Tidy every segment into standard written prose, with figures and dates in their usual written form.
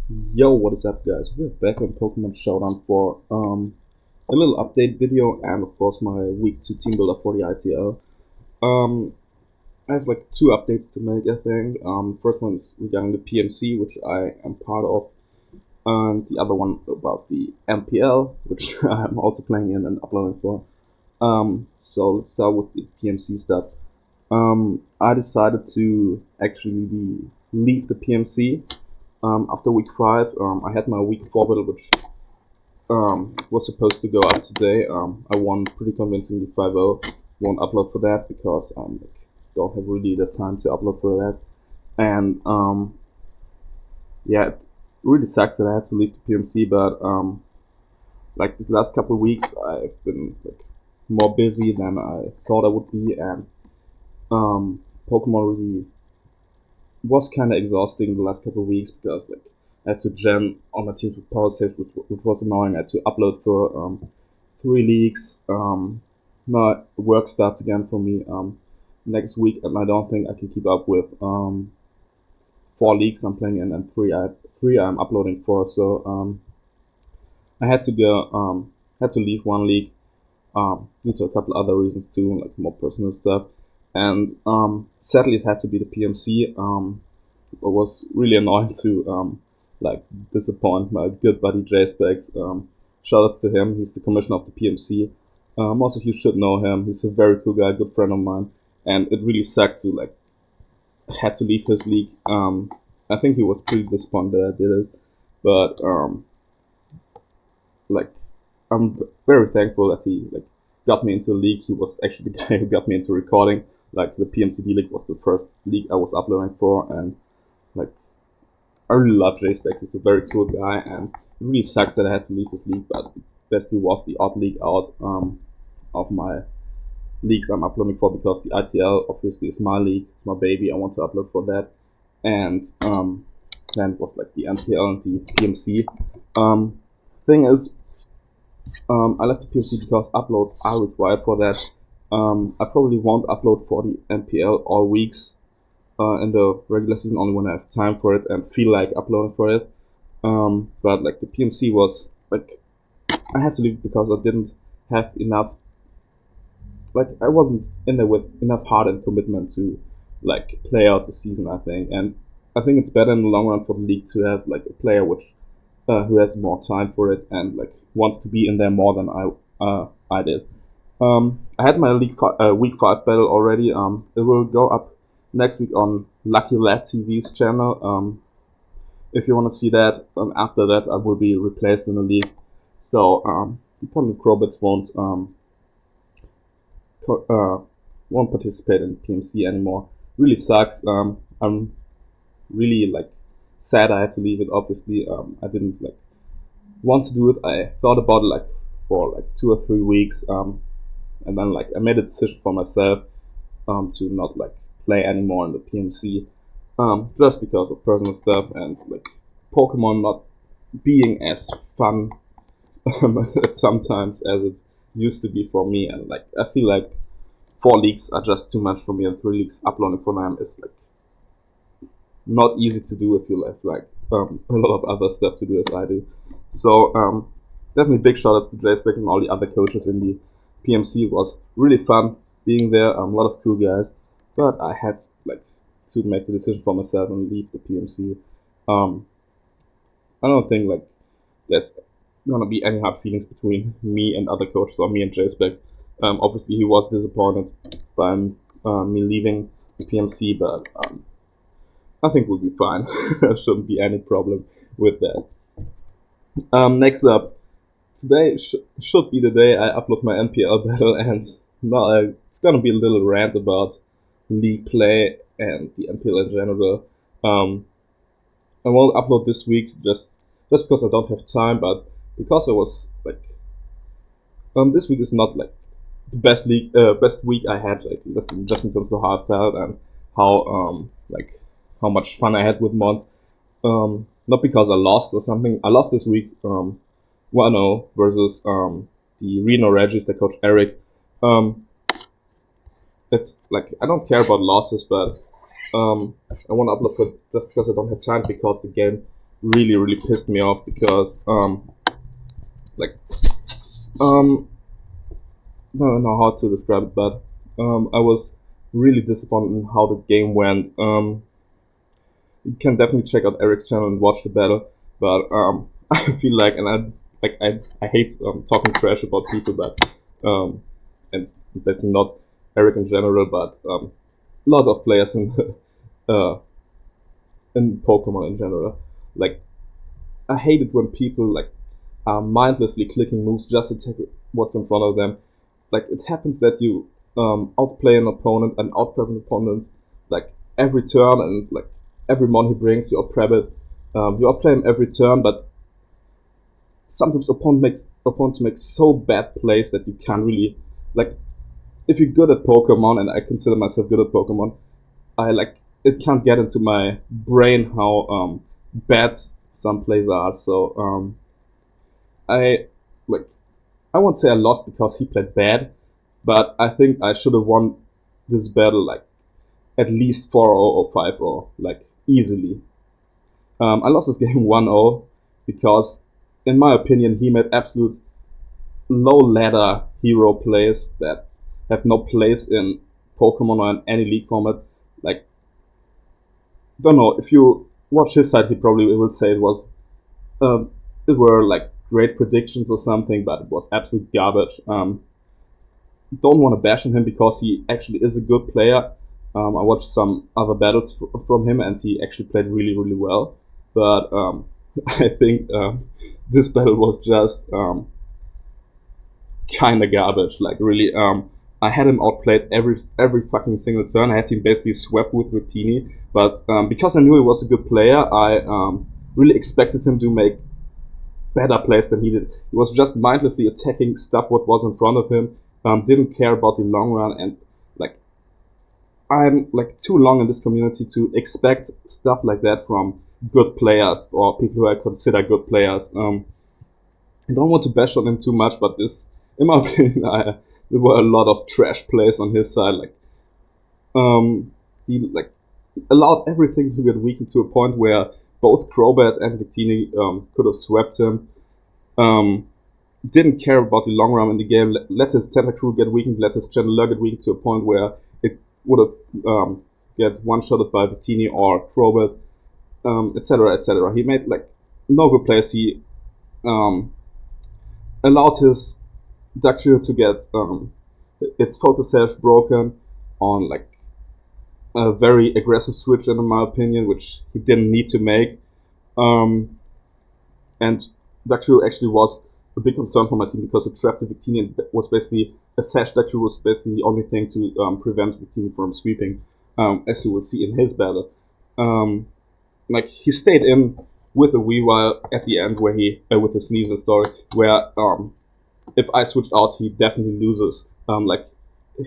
Yo, what is up, guys? We're back on Pokemon Showdown for a little update video and of course my week 2 team builder for the ITL. I have like two updates to make, I think. First one is regarding the PMC, which I am part of, and the other one about the NPL, which I'm also playing in and uploading for. So let's start with the PMC stuff. I decided to actually leave the PMC. After week 5, I had my week 4 battle, which was supposed to go up today. I won pretty convincingly 5-0. Won't upload for that because don't have really the time to upload for that. And yeah, it really sucks that I had to leave the PMC. But like these last couple of weeks, I've been like more busy than I thought I would be, and Pokemon really was kind of exhausting the last couple of weeks because like I had to jam on my teams with power saves, which was annoying. I had to upload for 3 leagues. Now work starts again for me next week, and I don't think I can keep up with 4 leagues I'm playing in and 3 I'm uploading for. So I had to go had to leave one league due to a couple other reasons too, like more personal stuff. And sadly, it had to be the PMC. It was really annoying to like disappoint my good buddy Jay Specs. Shout out to him. He's the commissioner of the PMC. Most of you should know him. He's a very cool guy, good friend of mine. And it really sucked to like had to leave his league. I think he was pretty disappointed that I did it, but like I'm very thankful that he like got me into the league. He was actually the guy who got me into recording. Like the PMCD league was the first league I was uploading for, and like I really love Jay Specs. He's a very cool guy, and it really sucks that I had to leave this league. But it basically was the odd league out of my leagues I'm uploading for, because the ITL obviously is my league, it's my baby. I want to upload for that, and then it was like the NPL and the PMC. Thing is, I left the PMC because uploads are required for that. I probably won't upload for the NPL all weeks in the regular season, only when I have time for it and feel like uploading for it. But like the PMC was like I had to leave because I didn't have enough. Like I wasn't in there with enough heart and commitment to like play out the season, I think. And I think it's better in the long run for the league to have like a player which who has more time for it and like wants to be in there more than I did. I had my week 5 battle already. It will go up next week on Lucky Lad TV's channel. If you want to see that, after that I will be replaced in the league. So the opponent Crowbits won't participate in PMC anymore. Really sucks. I'm really like sad I had to leave it. Obviously, I didn't like want to do it. I thought about it like for like 2 or 3 weeks, and then like I made a decision for myself to not like play anymore in the PMC, just because of personal stuff and like Pokemon not being as fun sometimes as it used to be for me. And like I feel like 4 leagues are just too much for me, and 3 leagues uploading for them is like not easy to do if you have like a lot of other stuff to do as I do. So definitely big shout outs to Jay Speck and all the other coaches in the PMC. It was really fun being there. A lot of cool guys, but I had like to make the decision for myself and leave the PMC. I don't think like there's gonna be any hard feelings between me and other coaches or me and Jay Speck. Obviously he was disappointed by me leaving the PMC, but I think we'll be fine. There shouldn't be any problem with that. Next up, today should be the day I upload my NPL battle, and now it's gonna be a little rant about league play and the NPL in general. I won't upload this week just because I don't have time, but because I was like, this week is not like the best week I had, like just in terms of how I felt and how like how much fun I had with mods. Not because I lost or something. I lost this week 1-0 versus the Reno Regis, the coach Eric. It's like I don't care about losses, but I want to upload for just because I don't have time, because the game really pissed me off because like um I don't know how to describe it, but I was really disappointed in how the game went. You can definitely check out Eric's channel and watch the battle, but I feel like, and I hate talking trash about people, but and that's not Eric in general, but a lot of players in Pokemon in general. Like, I hate it when people like are mindlessly clicking moves just to take what's in front of them. Like, it happens that you outplay an opponent and outprep an opponent like every turn, and like every mon he brings you outprep it. You outplay him every turn, but sometimes opponents make so bad plays that you can't really like. If you're good at Pokemon, and I consider myself good at Pokemon, I like it can't get into my brain how bad some plays are. So I like I won't say I lost because he played bad, but I think I should have won this battle like at least 4-0 or 5-0, like easily. I lost this game 1-0 because, in my opinion, he made absolute low ladder hero plays that have no place in Pokemon or in any league format. Like, don't know, if you watch his side, he probably will say it were like great predictions or something, but it was absolute garbage. Don't want to bash on him because he actually is a good player. I watched some other battles from him, and he actually played really well. But I think this battle was just kind of garbage. Like, really, I had him outplayed every fucking single turn. I had him basically swept with Victini, but because I knew he was a good player, I really expected him to make better plays than he did. He was just mindlessly attacking stuff what was in front of him. Didn't care about the long run, and like, I'm like too long in this community to expect stuff like that from good players or people who I consider good players. I don't want to bash on him too much, but this, in my opinion, there were a lot of trash plays on his side. Like, he like allowed everything to get weakened to a point where both Crobat and Victini could have swept him. Didn't care about the long run in the game. Let his Tentacruel get weakened. Let his Chandelure get weakened to a point where it would have get one-shotted by Victini or Crobat, etc. He made like no good plays. He allowed his Duckshire to get its focus sash broken on like a very aggressive switch, in my opinion, which he didn't need to make. And Duckshire actually was a big concern for my team because it trapped the Victini, and was basically a sash Duckshire was basically the only thing to prevent Victini from sweeping, as you will see in his battle. Like, he stayed in with a Weavile at the end where he with the Sneasel story, where if I switched out, he definitely loses. Like,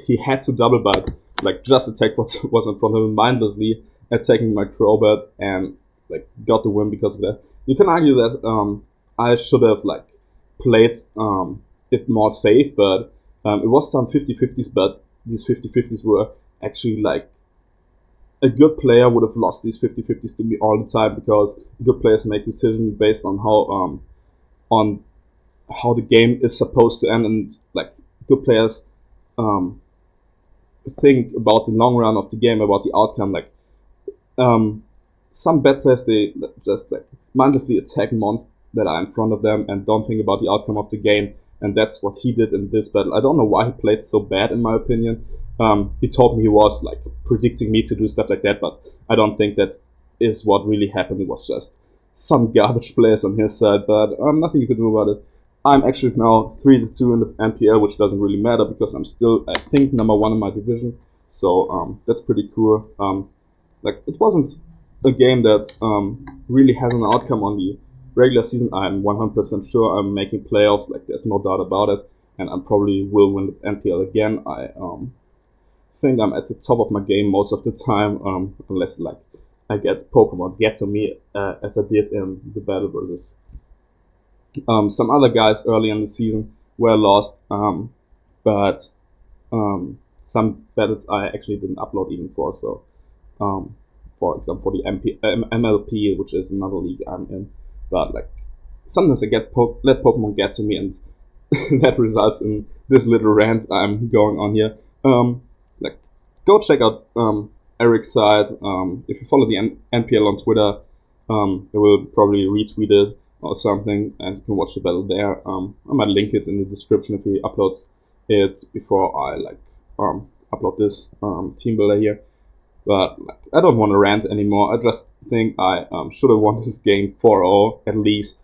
he had to double bite, like just attack what was in front of him mindlessly, attacking my Crobat, and like got the win because of that. You can argue that I should have like played it more safe, but it was some 50-50s, but these 50-50s were actually like a good player would have lost these 50-50s to me all the time, because good players make decisions based on how the game is supposed to end, and like good players think about the long run of the game, about the outcome. Like, some bad players, they just like mindlessly attack mons that are in front of them and don't think about the outcome of the game, and that's what he did in this battle. I don't know why he played so bad, in my opinion. He told me he was like predicting me to do stuff like that, but I don't think that is what really happened. It was just some garbage players on his side, but nothing you can do about it. I'm actually now 3-2 in the NPL, which doesn't really matter because I'm still, I think, number 1 in my division. So that's pretty cool. Like, it wasn't a game that really has an outcome on the regular season. I'm 100% sure I'm making playoffs. Like, there's no doubt about it, and I probably will win the NPL again. I think I'm at the top of my game most of the time, unless like I get Pokemon get to me as I did in the battle versus some other guys early in the season were lost, but some battles I actually didn't upload even for. So for example, for the MLP, which is another league I'm in. But like sometimes I let Pokemon get to me, and that results in this little rant I'm going on here. Like go check out Eric's side. If you follow the NPL on Twitter, they will probably retweet it or something, and you can watch the battle there. I might link it in the description if he uploads it before I upload this team builder here. But like, I don't want to rant anymore. I just think I should have won this game 4-0 at least,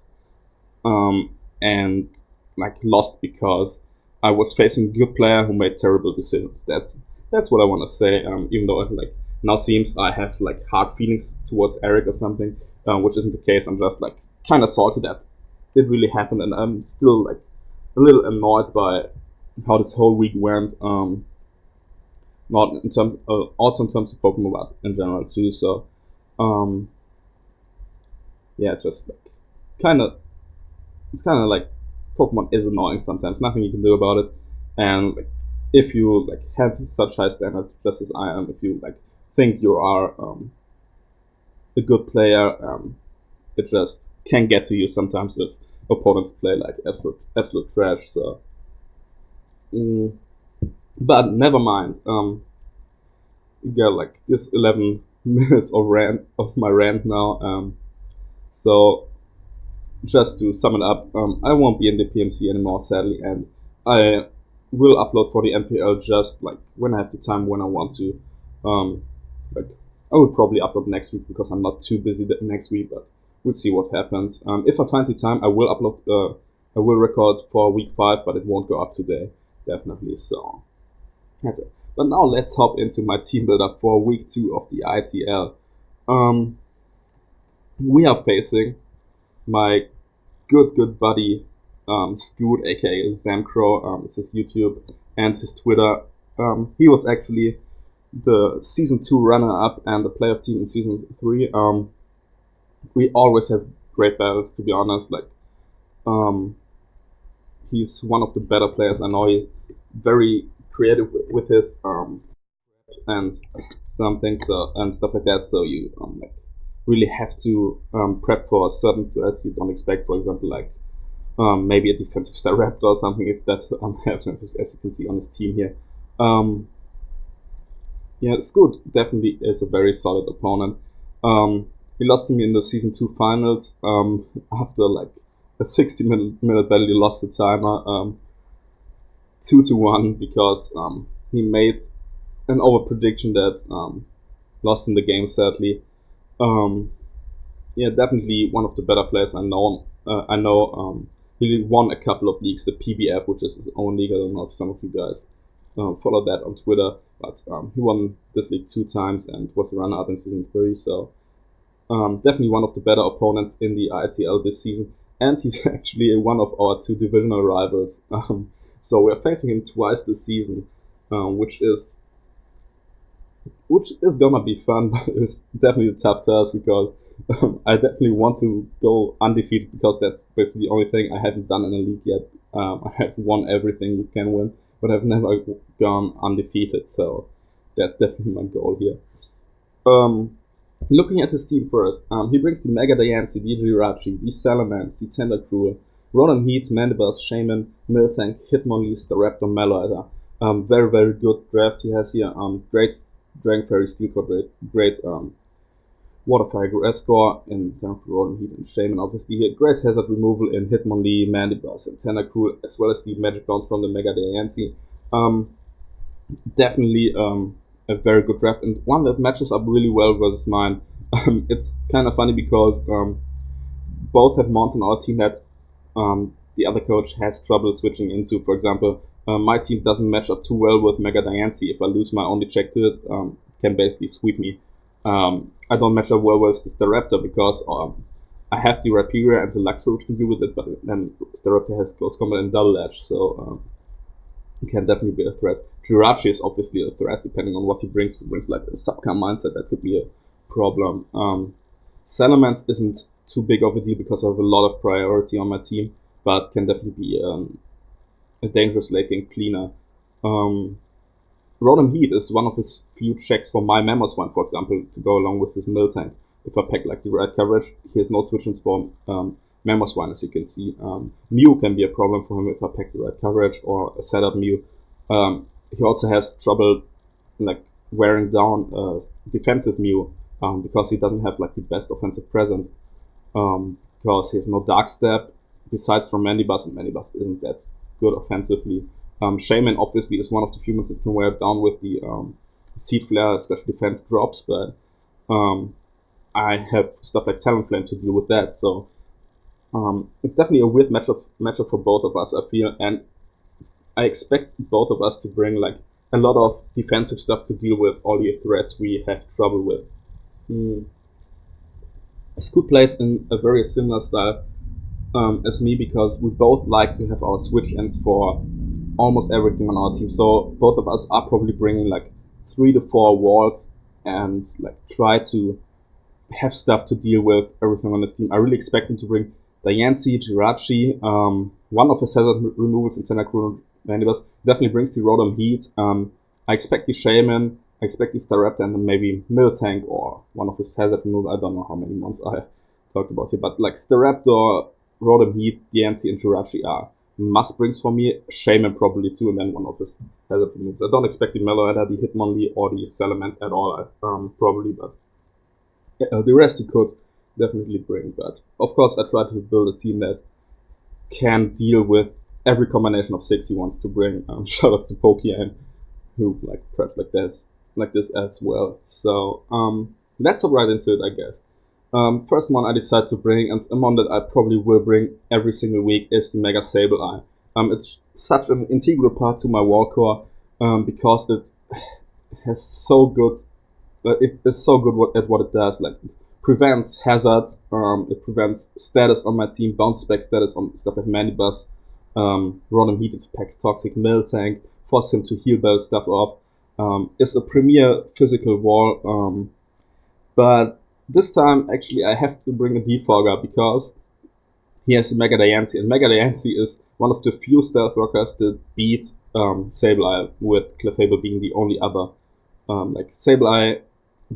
and like lost because I was facing a good player who made terrible decisions. That's what I want to say. Even though it like now seems I have like hard feelings towards Eric or something, which isn't the case. I'm just like kind of salty that it really happened, and I'm still like a little annoyed by how this whole week went. Not in terms, also in terms of Pokemon, but in general too. So, yeah, just like it's kind of like Pokemon is annoying sometimes. Nothing you can do about it, and like if you like have such high standards, just as I am, if you like think you are a good player, it just can get to you sometimes if opponents play like absolute trash. So. But never mind. We got like this 11 minutes of my rant now. So just to sum it up, I won't be in the PMC anymore, sadly, and I will upload for the NPL just like when I have the time, when I want to. Like I will probably upload next week because I'm not too busy next week, but we'll see what happens. If I find the time, I will upload. I will record for week 5, but it won't go up today, definitely. So. Okay. But now let's hop into my team builder for week 2 of the ITL. We are facing my good buddy Scoot, aka Zamcrow. It's his YouTube and his Twitter. He was actually the season 2 runner-up and the player of team in season 3. We always have great battles, to be honest. Like, he's one of the better players I know. He's very creative with his and some things and stuff like that. So you like really have to prep for certain threats you don't expect. For example, like maybe a defensive Staraptor or something. If that happens, as you can see on his team here. Yeah, Scoot definitely is a very solid opponent. He lost to me in the season 2 finals after like a 60-minute battle. He lost the timer. 2-1 because he made an over prediction that lost in the game, sadly. Yeah, definitely one of the better players I know. He won a couple of leagues, the PBF, which is his own league. I don't know if some of you guys follow that on Twitter, but he won this league 2 times and was the runner-up in season 3. So definitely one of the better opponents in the ITL this season, and he's actually one of our 2 divisional rivals. So we're facing him twice this season, which is gonna be fun, but it's definitely a tough task because I definitely want to go undefeated because that's basically the only thing I haven't done in a league yet. I have won everything you can win, but I've never gone undefeated, so that's definitely my goal here. Looking at his team first, he brings the Mega Diancie, the Jirachi, the Salamence, the Tentacruel, Ronan Heat, Mandibuzz, Shaman, Miltank, Hitmonlee, Staraptor, Maloida. Very, very good draft he has here. Great Dragon Fairy, Steel Core, great Water Fire Grass Score in terms of Ronan Heat and Shaman, obviously here. Great hazard removal in Hitmonlee, Mandibuzz, and Tentacruel, as well as the Magic Bounce from the Mega Diancie. Definitely a very good draft and one that matches up really well versus mine. It's kind of funny because both have mons on our team that the other coach has trouble switching into. For example, my team doesn't match up too well with Mega Diancie. If I lose my only check to it, can basically sweep me. I don't match up well with the Staraptor because I have the Rhyperior and the Luxray which can deal with it, but then Staraptor has close combat and double edge, so it can definitely be a threat. Jirachi is obviously a threat depending on what he brings. If he brings like a subcam mindset, that could be a problem. Salamence isn't too big of a deal because I have a lot of priority on my team, but can definitely be a dangerous late game cleaner. Ronan Rotom Heat is one of his few checks for my Mammoth one, for example, to go along with his Miltank. If I pack like the right coverage, he has no switch-ins for Mammoth one, as you can see. Mew can be a problem for him if I pack the right coverage or a setup Mew. He also has trouble like wearing down defensive Mew because he doesn't have like the best offensive presence. Because he has no Dark Step besides from Mandibuzz, and Mandibuzz isn't that good offensively. Shaman obviously is one of the few ones that can wear it down with the Seed Flare, especially defense drops, but I have stuff like Talonflame to deal with that, so it's definitely a weird matchup for both of us, I feel, and I expect both of us to bring like a lot of defensive stuff to deal with all the threats we have trouble with. Scoot plays in a very similar style as me because we both like to have our switch ends for almost everything on our team. So both of us are probably bringing like 3 to 4 walls and like try to have stuff to deal with everything on this team. I really expect him to bring Diancie, Jirachi, one of his hazard removals in Tentacruel Mandibuzz definitely brings the Rotom Heat. I expect the Shaman, I expect the Staraptor, and then maybe Miltank or one of his hazard removals. I don't know how many months I have talked about here, but like Staraptor, Rotom Heat, Diancie, and Jirachi are must brings for me. Shaman probably too, and then one of his hazard removals. I don't expect the Meloetta, the Hitmonlee, or the Salamence at all, probably, but the rest he could definitely bring. But of course, I try to build a team that can deal with every combination of 6 he wants to bring. Shout out to Pokian, who like prepped like this as well. So let's hop right into it, I guess. First one I decided to bring, and a mon that I probably will bring every single week, is the Mega Sableye. It's such an integral part to my wall core because it has so good. It is so good at what it does. Like it prevents hazards, it prevents status on my team, bounce back status on stuff like Mandibuzz, Rotom Heat packs Toxic Miltank, force him to heal bell stuff off. It's a premier physical wall, but this time actually I have to bring a defogger because he has a Mega Diancie, and Mega Diancie is one of the few stealth rockers that beat Sableye, with Clefable being the only other. Like Sableye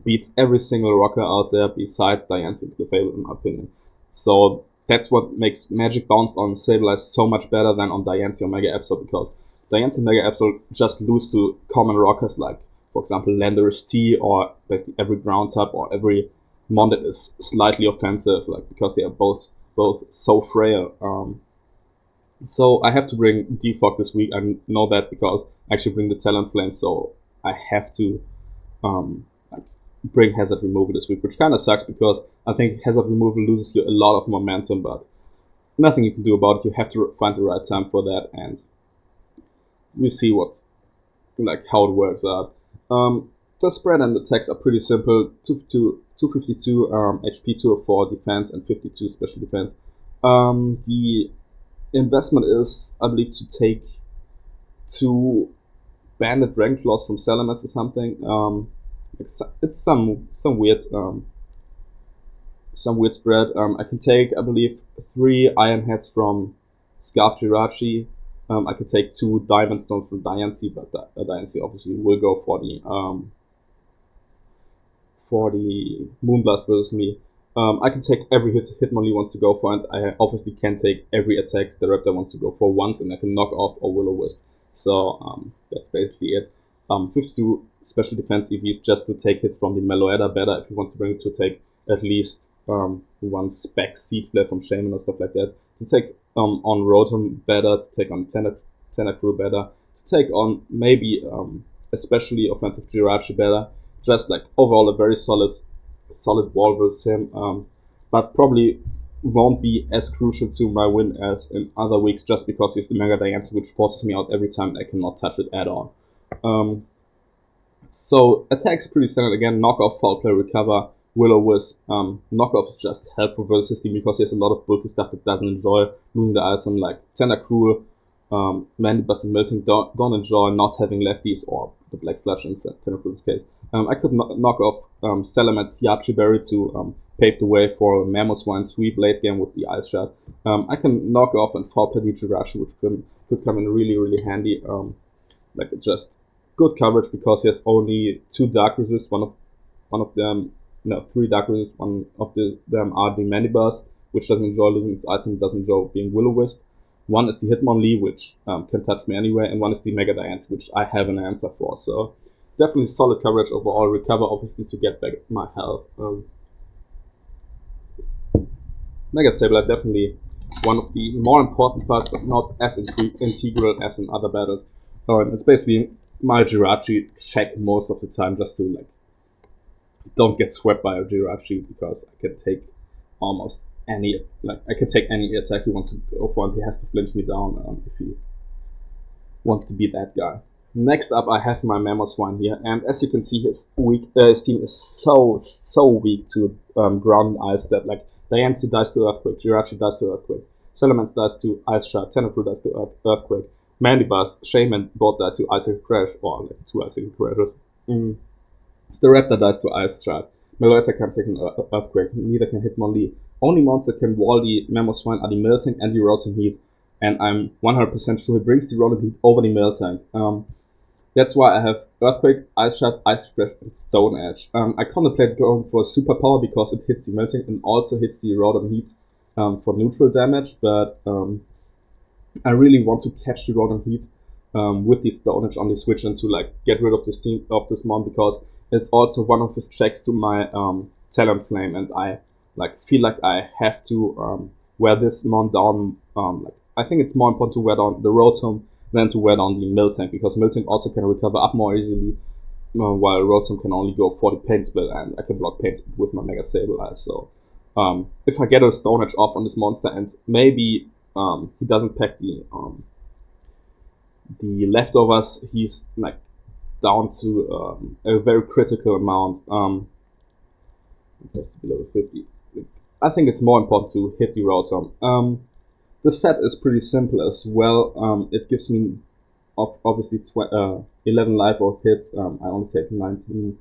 beats every single rocker out there besides Diancie and Clefable, in my opinion. So that's what makes Magic Bounce on Sableye so much better than on Diancie or Mega Absol, because Diancie and Mega Absol just lose to common rockers like, for example, Landorus T, or basically every ground type or every mon that is slightly offensive, like because they are both so frail. So I have to bring Defog this week. I know that because I actually bring the Talonflame, so I have to like bring Hazard Removal this week, which kind of sucks because I think Hazard Removal loses you a lot of momentum, but nothing you can do about it. You have to find the right time for that, and we see how it works out. The spread and the attacks are pretty simple. 252 HP, 204 defense, and 52 special defense. The investment is, I believe, to take 2 Banded Dragonclaws from Salamence or something. It's some weird spread. I can take, I believe, 3 Iron Heads from Scarf Jirachi. I can take 2 Diamond Stones from Diancie, but Diancie obviously will go for the Moonblast versus me. I can take every hit Hitmonlee wants to go for, and I obviously can take every attack the Raptor wants to go for once, and I can knock off or Will-O-Wisp. So that's basically it. 52 special defense EVs just to take hits from the Meloetta better if he wants to bring it, to take at least 1 spec Seed Flare from Shaman or stuff like that. To take on Rotom better, to take on Tentacruel better, to take on maybe especially offensive Jirachi better. Just like overall a very solid wall versus him, but probably won't be as crucial to my win as in other weeks, just because he has the Mega Diancie, which forces me out every time. I cannot touch it at all. So attack's pretty standard again. Knock off, Foul Play, Recover, Will-O-Wisp. Knock off is just helpful versus his team because he has a lot of bulky stuff that doesn't enjoy losing the item, like Tentacruel, Mandibuzz and Miltank don't enjoy not having lefties, or the Black Sludge in Tentacruel's case. I could knock off Salamence Yachi Berry to pave the way for Mammoth Wine sweep late game with the Ice Shot. I can knock off and Foul Play Jirachi, which could come in really, really handy. Like it just good coverage because he has only 2 dark resists. One of them, no, 3 dark resists. One of them are the Manibars, which doesn't enjoy losing its item, doesn't enjoy being Will-O-Wisp. One is the Hitmonlee, which can touch me anyway, and one is the Mega Diancie, which I have an answer for. So definitely solid coverage overall. Recover obviously to get back my health. Mega Sableye definitely one of the more important parts, but not as integral as in other battles. It's basically my Jirachi check most of the time, just to like don't get swept by a Jirachi, because I can take almost any, like I can take any attack he wants to go for, and he has to flinch me down if he wants to be that guy. Next up, I have my Mamoswine here, and as you can see, his team is so weak to ground and ice step. Like Diancie dies to Earthquake, Jirachi dies to Earthquake, Salamence dies to Ice Shard, Tentacruel dies to Earthquake, Mandibuzz, Shaman both die to Icicle Crash, or like 2 Icicle Crashes. Staraptor dies to Ice Shard, Meloetta can't take an Earthquake, neither can Hitmonlee. Only monster that can wall the Mamoswine are the Melting and the Rotom Heat, and I'm 100% sure he brings the Rotom Heat over the Melting. That's why I have Earthquake, Ice Shard, Ice Crash, and Stone Edge. I contemplate going for Superpower because it hits the Melting and also hits the Rotom Heat for neutral damage, but I really want to catch the Rotom Heat with the Stone Edge on the switch and to like get rid of this mon, because it's also one of his checks to my Talonflame, and I like feel like I have to wear this mon down. Like I think it's more important to wear down the Rotom than to wear down the Miltank, because Miltank also can recover up more easily, while Rotom can only go for the Pain Split, and I can block Pain Split with my Mega Sableye. So if I get a Stone Edge off on this monster, and maybe he doesn't pack the leftovers, he's like down to a very critical amount. It has to be level 50. I think it's more important to hit the Rotom. The set is pretty simple as well. It gives me obviously 11 life orb hits. I only take 19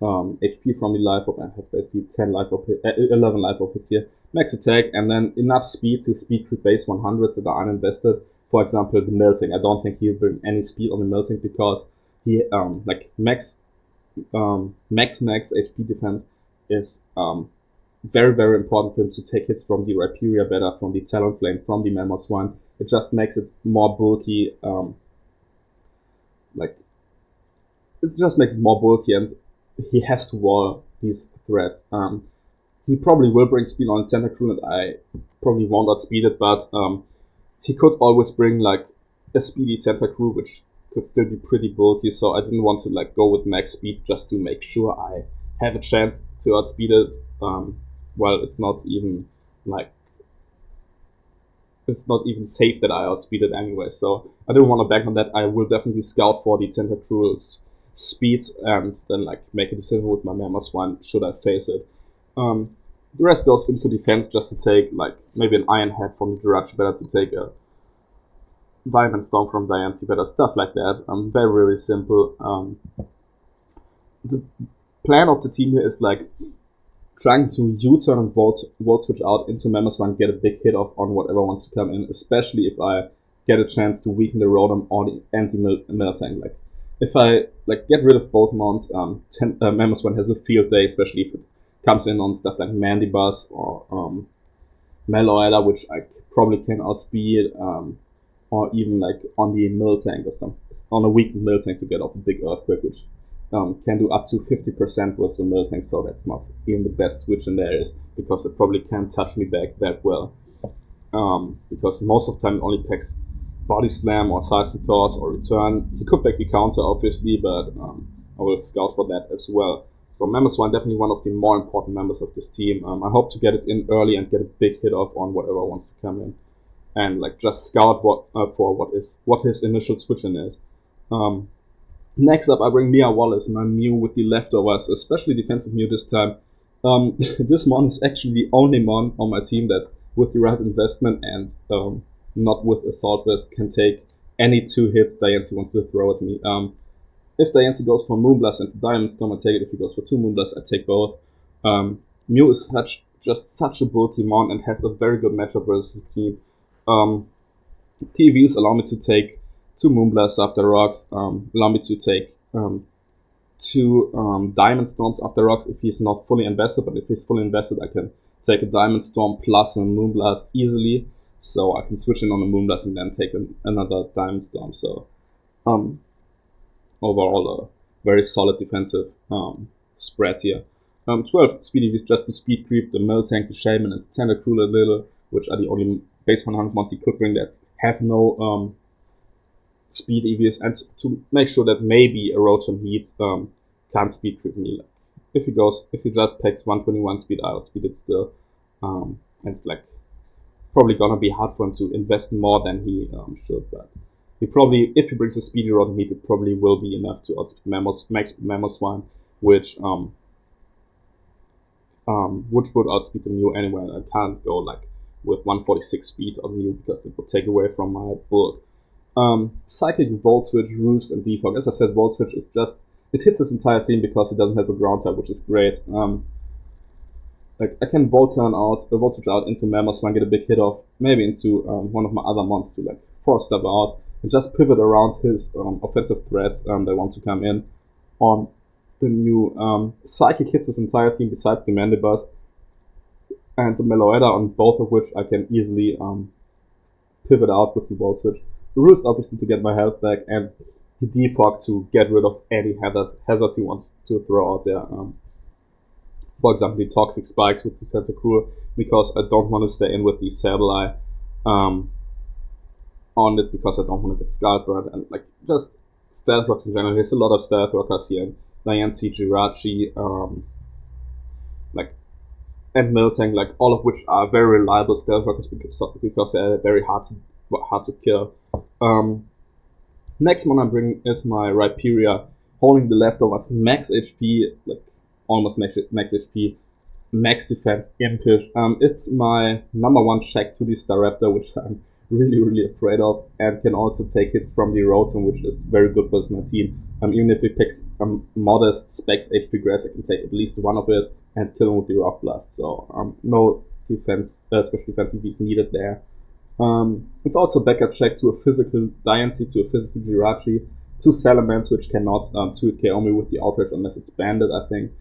HP from the life orb, and have basically 11 life orb hits here. Max attack, and then enough speed to speed creep base 100 that are uninvested. For example, the Melting. I don't think he'll bring any speed on the Melting, because he like max HP defense is very important for him to take hits from the Rhyperior Beta, from the Talonflame, from the Mamoswine. It just makes it more bulky, and he has to wall these threats. He probably will bring speed on Tentacruel, and I probably won't outspeed it, but he could always bring like a speedy Tentacruel, which could still be pretty bulky, so I didn't want to like go with max speed just to make sure I have a chance to outspeed it. Well, it's not even safe that I outspeed it anyway, so I don't want to bank on that. I will definitely scout for the Tentacruel's speed and then like make a decision with my Mamoswine should I face it. The rest goes into defense, just to take like maybe an Iron Head from the Jirachi Beta, to take a Diamond Storm from Diancie Beta, stuff like that. Very simple. The plan of the team here is like trying to U-turn and volt switch out into Mamoswine, get a big hit off on whatever wants to come in, especially if I get a chance to weaken the Rotom or the anti-Miltank. Like if I like get rid of both mons, Mamoswine has a field day, especially if it comes in on stuff like Mandibuzz or Meloetta, which I probably can outspeed, or even like on the Miltank or something, on a weakened Miltank to get off a big Earthquake, which can do up to 50% with the Miltank, so that's not even the best switch in there is, because it probably can't touch me back that well. Because most of the time it only packs Body Slam or Seismic Toss or Return. He could pack the counter obviously, but I will scout for that as well. So Mamoswine definitely one of the more important members of this team. I hope to get it in early and get a big hit off on whatever wants to come in, and like just scout for what his initial switch in is. Next up, I bring Mia Wallace, my Mew with the leftovers, especially defensive Mew this time. This mon is actually the only mon on my team that, with the right investment and not with Assault Vest, can take any 2 hits Diancie wants to throw at me. If Diancie goes for Moonblast and Diamond Storm, I take it. If he goes for 2 Moonblasts, I take both. Mew is such a bulky mon and has a very good matchup versus his team. TVs allow me to take 2 Moonblasts after rocks, allow me to take two Diamond Storms after rocks if he's not fully invested, but if he's fully invested I can take a Diamond Storm plus a Moonblast easily, so I can switch in on a Moonblast and then take another Diamond Storm. So overall a very solid defensive spread here. 12 speedy is just to speed creep the Miltank, the Shaman, and the Tentacruel a little, which are the only base 100 mons he could bring that have no speed EVs, and to make sure that maybe a Rotom Heat can't speed creep me. Like, if he just packs 121 speed, I would speed it still, and it's like probably gonna be hard for him to invest more than he should, but he probably, if he brings a speedy Rotom Heat, it probably will be enough to outspeed max Mamoswine, which would outspeed the Mew anyway. I can't go like with 146 speed on Mew because it would take away from my bulk. Psychic, Volt Switch, Roost, and Defog. As I said, Volt Switch is just, it hits his entire team because he doesn't have a ground type, which is great. Like I can Volt Switch out into Mamoswine, get a big hit off, maybe into one of my other monsters to like force step out and just pivot around his offensive threats that want to come in on the new Psychic hits his entire team besides the Mandibuzz and the Meloetta, on both of which I can easily pivot out with the Volt Switch. The Roost obviously to get my health back, and the Defog to get rid of any hazards you want to throw out there. For example, the Toxic Spikes with the Tentacruel, because I don't want to stay in with the Sableye on it, because I don't want to get Scald Burnt, and like just Stealth Rocks in general. There's a lot of Stealth Rockers here. Diancie, Jirachi, and Miltank, like all of which are very reliable Stealth Rockers because they're very hard to kill. Next one I'm bringing is my Rhyperior, holding the leftovers, max HP, like almost max HP, max defense, impish. It's my number one check to the Staraptor, which I'm really afraid of, and can also take hits from the Rotom, which is very good for my team. Even if he picks modest specs HP grass, I can take at least one of it and kill him with the Rock Blast. So no defense, special defensive piece needed there. It's also backup check to a physical Diancie, to a physical Jirachi, to Salamence, which cannot 2-hit KO me with the Outrage unless it's banded, I think.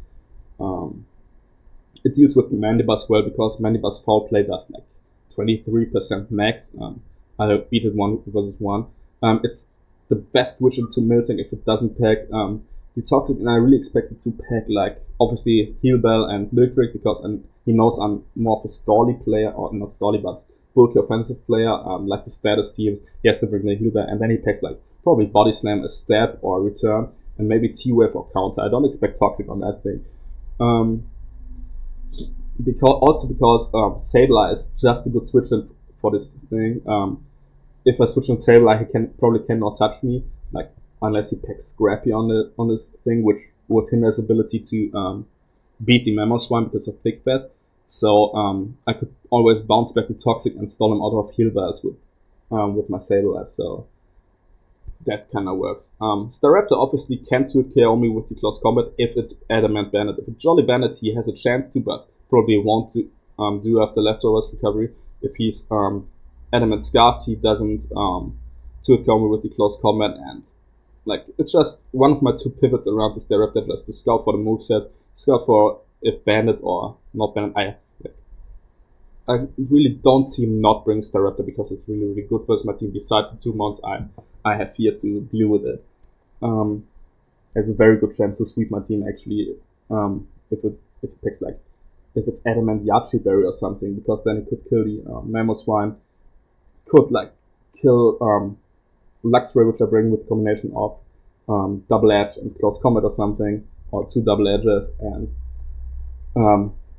It deals with Mandibuzz well, because Mandibuzz Foul Play does like 23% max. I beat it 1 versus 1. It's the best switch into Miltank if it doesn't pack the Toxic, and I really expect it to pack like obviously Heal Bell and Miltrick, because he knows I'm more of a stally player, or not stally but bulky offensive player, like the status team. He has to bring the Heal Bell, and then he packs like probably Body Slam, a Stab or a Return, and maybe T-Wave or Counter. I don't expect Toxic on that thing. Because Sableye is just a good switch in for this thing. If I switch on Sableye, he probably cannot touch me, like unless he packs Scrappy on this thing, which would hinder his ability to beat the Mamoswine because of Thick Fat. So I could always bounce back the Toxic and stall him out of Heal Bells with my Sableye. So that kind of works. Staraptor obviously can 2-hit KO me with the Close Combat if it's Adamant Bandit. If it's Jolly Bandit, he has a chance to, but probably won't do after Leftovers recovery. If he's Adamant Scarfed, he doesn't 2-hit KO me with the Close Combat, and like it's just one of my two pivots around the Staraptor, just to scout for the moveset, scout for if Bandit or not Bandit. I really don't see him not bring Staraptor, because it's really good versus my team. Besides the 2 months I have here to deal with it. Has a very good chance to sweep my team actually, if it picks like, if it's Adamant Yachi Berry or something, because then it could kill the Mamoswine, could like kill Luxray, which I bring with a combination of Double Edge and Close Combat or something, or 2 Double Edges, and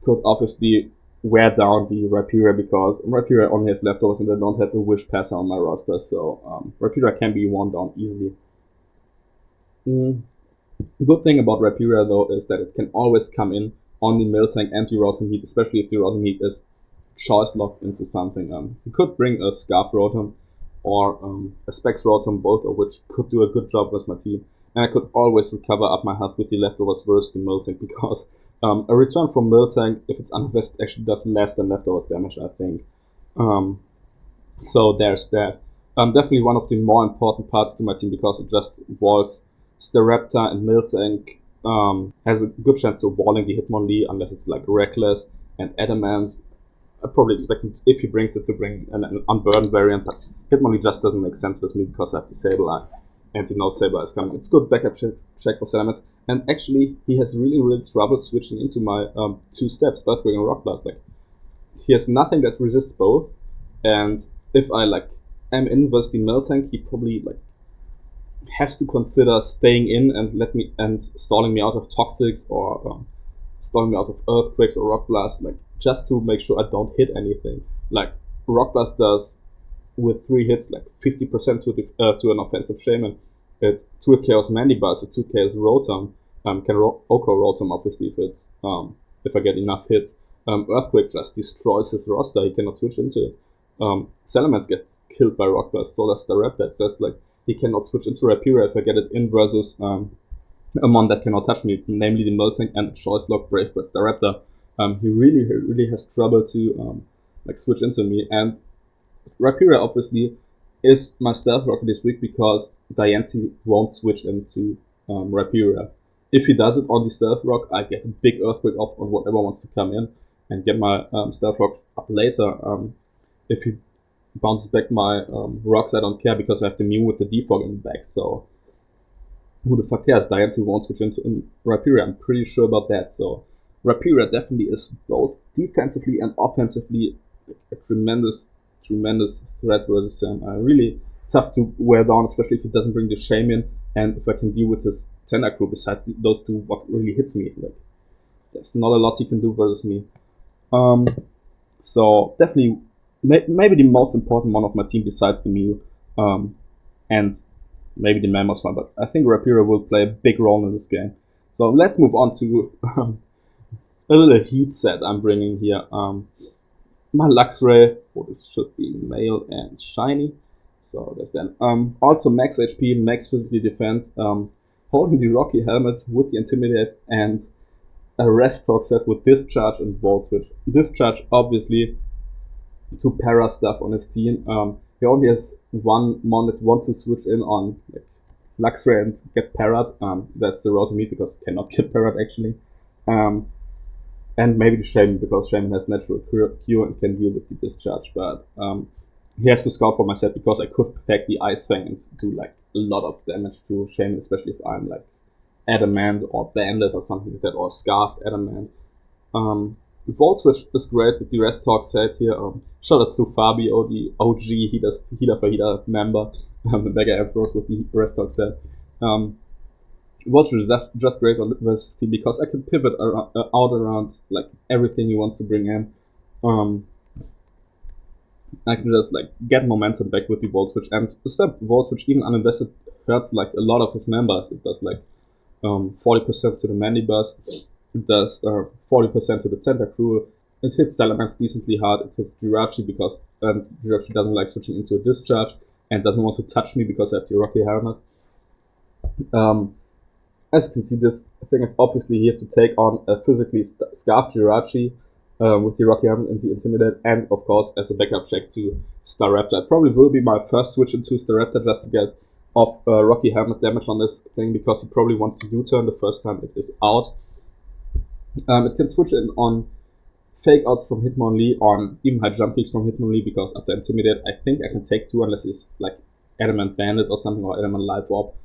could obviously wear down the Rhyperior, because Rhyperior only has leftovers and I don't have a Wish Passer on my roster, so Rhyperior can be worn down easily. The good thing about Rhyperior though is that it can always come in on the Miltank and the Rotom Heat, especially if the Rotom Heat is choice locked into something. You could bring a Scarf Rotom or a Specs Rotom, both of which could do a good job with my team, and I could always recover up my health with the leftovers versus the Miltank, because a return from Miltank, if it's uninvested, actually does less than leftovers damage, I think. So there's that. Definitely one of the more important parts to my team, because it just walls Staraptor and Miltank has a good chance to walling the Hitmonlee unless it's like Reckless and Adamant. I probably expect him, if he brings it, to bring an unburdened variant, but Hitmonlee just doesn't make sense with me because I have the Sableye and he knows Sableye is coming. It's good backup check for Salamence, and actually he has really trouble switching into my 2 steps, Earthquake and Rock Blast. Like, he has nothing that resists both, and if I like am in versus the Miltank, he probably like has to consider staying in and stalling me out of Toxics or stalling me out of Earthquakes or Rock Blast, like just to make sure I don't hit anything. Like Rock Blast does with 3 hits like 50% to an offensive Shaman. It's 2 hit Chaos Mandibuzz, it's 2 Chaos Rotom. Can Oko Rotom obviously if I get enough hits. Earthquake just destroys his roster, he cannot switch into it. Salamence gets killed by Rock Blast, so does the Raptor. Just like he cannot switch into Rapira if I get it in versus a mon that cannot touch me, namely the Miltank and Choice Lock Brave Birds the Raptor. He really has trouble to like switch into me, and Rapira obviously is my Stealth Rocker this week because Diancie won't switch into Rapira. If he does it on the Stealth Rock, I get a big Earthquake off on whatever wants to come in and get my Stealth Rock up later. If he bounces back my rocks, I don't care because I have the Mew with the Defog in the back, so who the fuck cares? Diancie won't switch into Rapira, I'm pretty sure about that. So Rapira definitely is both defensively and offensively a tremendous threat versus him. Really tough to wear down, especially if he doesn't bring the Shaman, and if I can deal with his Tentacruel besides those 2, what really hits me. Like, there's not a lot he can do versus me. So definitely maybe the most important one of my team besides the Mew, and maybe the Mammoth one, but I think Rapira will play a big role in this game. So let's move on to a little heat set I'm bringing here. My Luxray, this should be male and shiny, so there's that. Also max HP, max physical defense, holding the Rocky Helmet with the Intimidate, and a Rest Talk set with Discharge and Volt Switch. Discharge obviously to para stuff on his team. He only has 1 mon that wants to switch in on like Luxray and get parried. That's the road to meet because he cannot get parried actually. And maybe the Shaman because Shaman has natural cure and can deal with the Discharge, but he has to scout for my set because I could protect the Ice Fang and do like a lot of damage to Shaman, especially if I'm like Adamant or Bandit or something like that, or Scarfed Adamant. Volt Switch is great with the Rest Talk set here. Shout out to Fabio, the OG Healer for Healer member, the Mega Ampharos with the Rest Talk set. Volt Switch is just great on this team because I can pivot out around like everything he wants to bring in. I can just like get momentum back with the Volt Switch, and the step Volt Switch even uninvested hurts like a lot of his members. It does like 40% to the Mandibuzz, it does 40% to the Tentacruel, it hits Salamence decently hard, it hits Jirachi because Jirachi doesn't like switching into a Discharge and doesn't want to touch me because I have the Rocky Helmet. As you can see, this thing is obviously here to take on a physically scarfed Jirachi with the Rocky Helmet and the Intimidate, and of course as a backup check to Staraptor. It probably will be my first switch into Staraptor just to get off Rocky Helmet damage on this thing because he probably wants to U-turn the first time it is out. It can switch in on Fake Out from Hitmonlee, on even high jump kicks from Hitmonlee because after Intimidate I think I can take 2 unless he's like Adamant Bandit or something, or Adamant Life Orb.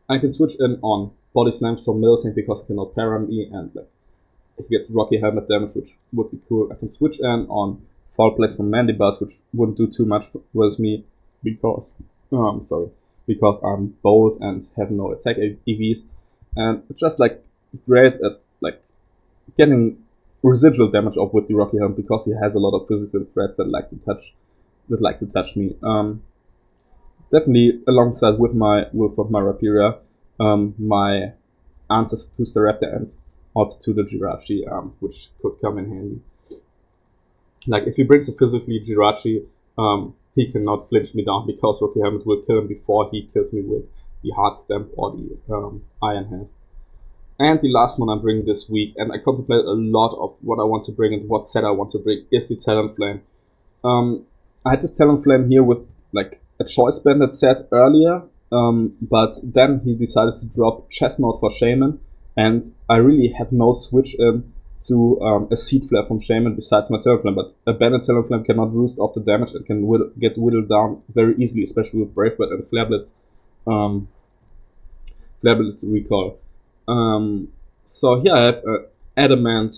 I can switch in on Body Slams from Miltank because he cannot para me, and like if he gets Rocky Helmet damage, which would be cool. I can switch in on Foul Place from Mandibuzz, which wouldn't do too much with me because because I'm bold and have no attack EVs, and it's just like great at like getting residual damage off with the Rocky Helmet because he has a lot of physical threats that like to touch me. Definitely alongside with my Rapira, my answers to Staraptor and also to the Jirachi, which could come in handy. Like if he brings a physically Jirachi, he cannot flinch me down because Rocky Helmet will kill him before he kills me with the Hard Stamp or the Iron Hand. And the last one I'm bringing this week, and I contemplate a lot of what I want to bring and what set I want to bring, is the Talonflame. I had this Talonflame here with like a Choice Banded set earlier, But then he decided to drop Chestnut for Shaman, and I really had no switch in to a Seed Flare from Shaman besides my Talonflame, but a Bandit Talonflame cannot roost off the damage and can get whittled down very easily, especially with Brave Bird and Flare Blitz. Flare Blitz recall. So here I have Adamant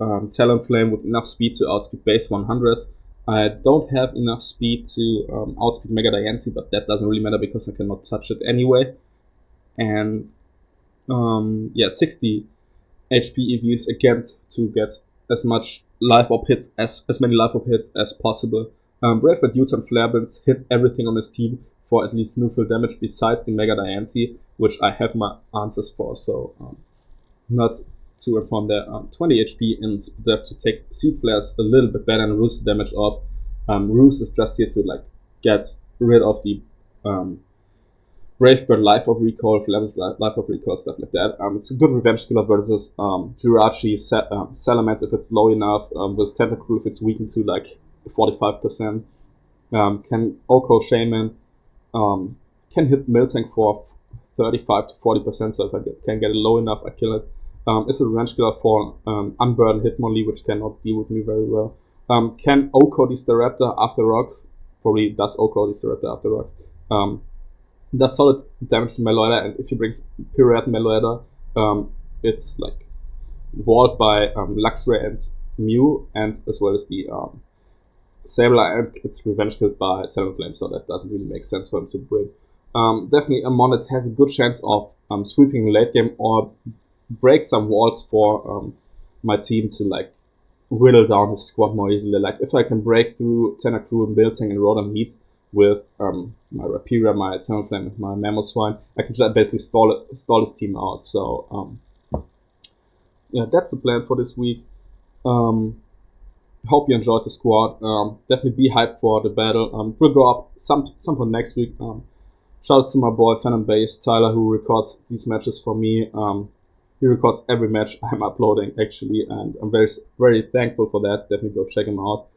Talonflame with enough speed to outspeed base 100. I don't have enough speed to outspeed Mega Diancie, but that doesn't really matter because I cannot touch it anyway. And yeah, 60 HP EVs again to get as much life orb hits as many life orb hits as possible. Brave Bird Utes and Flare Blitz hit everything on his team for at least neutral damage besides the Mega Diancie, which I have my answers for, so not to inform there. 20 HP and they have to take Seed Flares a little bit better and Roost damage off. Roost is just here to like get rid of the Brave Bird Life of Recall, Life of Recall, stuff like that. It's a good revenge killer versus Jirachi, Salamence if it's low enough, with Tentacruel if it's weakened to like 45%. Can Oko Shaman, can hit Miltank for 35 to 40%, so if I can get it low enough, I kill it. Is a revenge killer for Unburden Hitmonlee, which cannot deal with me very well. Can Oko the Staraptor after rocks? Probably does Oko the Staraptor after rocks. Does solid damage to Meloetta, and if you bring Pirouette Meloetta, it's like walled by Luxray and Mew, and as well as the Sableye, and it's revenge killed by Talonflame, so that doesn't really make sense for him to bring. Definitely a mon that has a good chance of sweeping late game or break some walls for my team to like whittle down his squad more easily. Like if I can break through Tentacruel, Miltank, and Rotom Heat with my Rapira, my Talonflame, and my Mamoswine, I can just basically stall his team out. So yeah, that's the plan for this week. Hope you enjoyed the squad. Definitely be hyped for the battle. We'll go up some point next week. Shout out to my boy Phantom Base Tyler, who records these matches for me. He records every match I'm uploading actually, and I'm very very thankful for that. Definitely go check him out.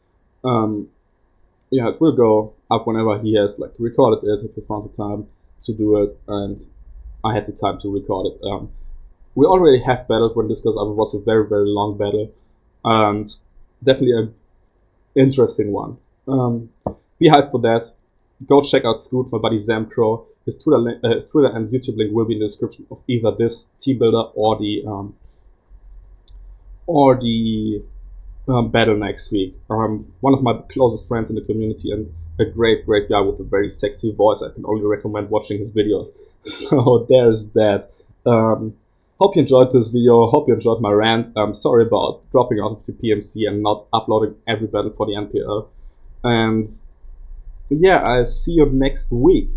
Yeah, it will go up whenever he has like recorded it, if he found the time to do it, and I had the time to record it. We already have battles when this goes up. It was a very very long battle, and definitely an interesting one. Be hyped for that. Go check out Scoot, my buddy Zamcrow. His Twitter and YouTube link will be in the description of either this team builder or the battle next week. One of my closest friends in the community and a great guy with a very sexy voice. I can only recommend watching his videos. So there's that. Hope you enjoyed this video. Hope you enjoyed my rant. Sorry about dropping out of the PMC and not uploading every battle for the NPL. And yeah, I'll see you next week.